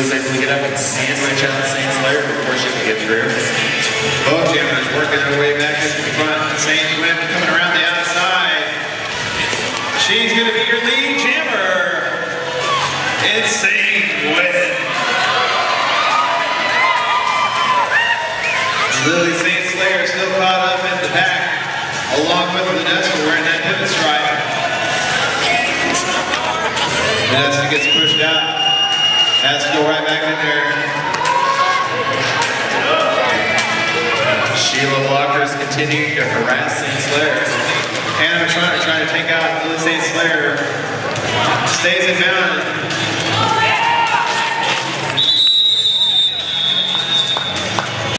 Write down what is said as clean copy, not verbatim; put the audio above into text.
Sheila's able to get up and sandwich out Saint Slayer before she can get through. Both jammers working their way back into the front. Saint Gwen coming around the outside. She's going to be your lead jammer. It's Saint Gwen. Lily Saint Slayer still caught up in the back, along with Vanessa wearing that pivot stripe. Vanessa gets pushed out. Has to go right back in there. Sheila Walker's continuing to harass Saint Slayer. Animatronic trying to take out Lily Saint Slayer. Stays in bound.